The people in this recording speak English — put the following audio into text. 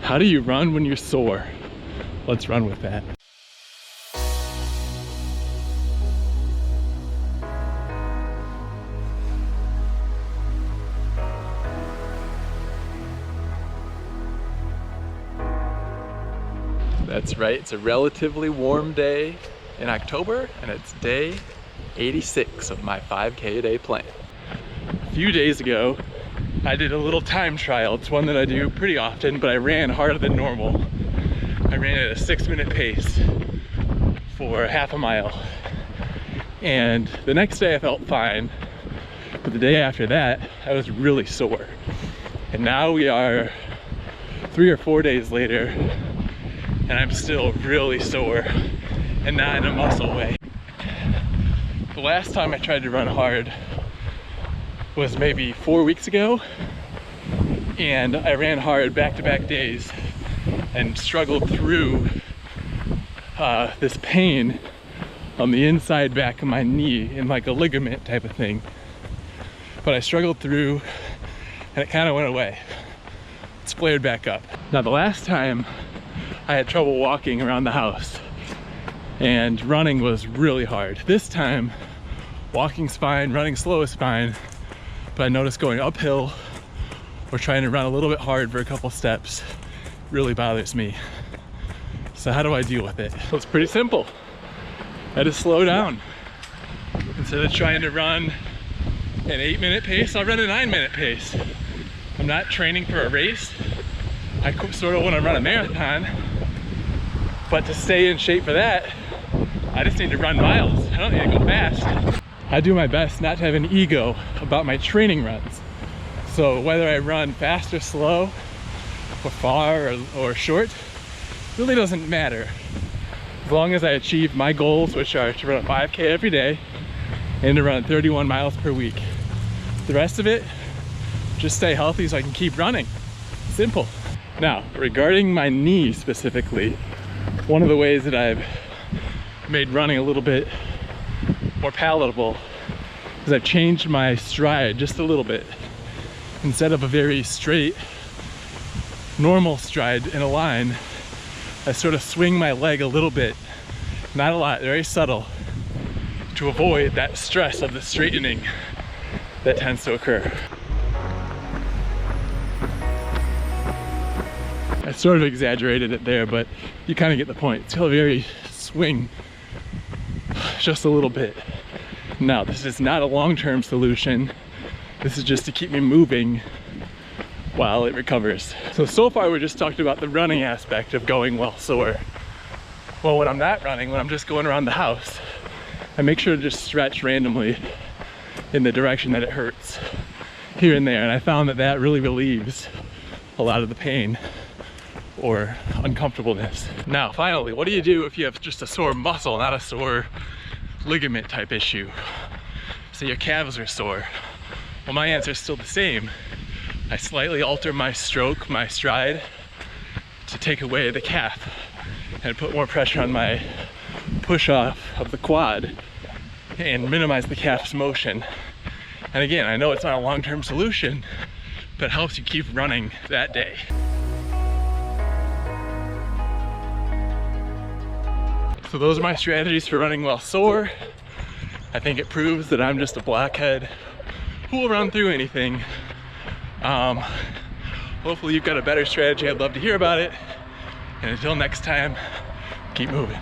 How do you run when you're sore? Let's run with that. That's right, it's a relatively warm day in October, and it's day 86 of my 5K a day plan. A few days ago, I did a little time trial. It's one that I do pretty often, but I ran harder than normal. I ran at a 6-minute pace for half a mile. And the next day I felt fine, but the day after that, I was really sore. And now we are 3 or 4 days later, and I'm still really sore and not in a muscle way. The last time I tried to run hard was maybe 4 weeks ago, and I ran hard back-to-back days and struggled through this pain on the inside back of my knee in like a ligament type of thing. But I struggled through and it kind of went away. It's flared back up. Now the last time I had trouble walking around the house and running was really hard. This time walking's fine, running slow is fine, but I noticed going uphill or trying to run a little bit hard for a couple steps really bothers me. So how do I deal with it? Well, it's pretty simple. I just slow down. Instead of trying to run an 8-minute pace, I'll run a 9-minute pace. I'm not training for a race. I sort of want to run a marathon, but to stay in shape for that, I just need to run miles. I don't need to go fast. I do my best not to have an ego about my training runs. So whether I run fast or slow, or far or short, really doesn't matter. As long as I achieve my goals, which are to run a 5K every day and to run 31 miles per week. The rest of it, just stay healthy so I can keep running. Simple. Now, regarding my knee specifically, one of the ways that I've made running a little bit more palatable is I've changed my stride just a little bit. Instead of a very straight, normal stride in a line, I sort of swing my leg a little bit, not a lot, very subtle, to avoid that stress of the straightening that tends to occur. I sort of exaggerated it there, but you kind of get the point. It's still a very swing, just a little bit. Now, this is not a long-term solution. This is just to keep me moving while it recovers. So far we're just talking about the running aspect of going well sore. Well, when I'm not running, when I'm just going around the house, I make sure to just stretch randomly in the direction that it hurts here and there. And I found that that really relieves a lot of the pain or uncomfortableness. Now, finally, what do you do if you have just a sore muscle, not a sore ligament type issue? So your calves are sore. Well, my answer is still the same. I slightly alter my stroke, my stride, to take away the calf and put more pressure on my push off of the quad and minimize the calf's motion. And again, I know it's not a long-term solution, but it helps you keep running that day. So those are my strategies for running while sore. I think it proves that I'm just a blockhead who will run through anything. Hopefully you've got a better strategy. I'd love to hear about it. And until next time, keep moving.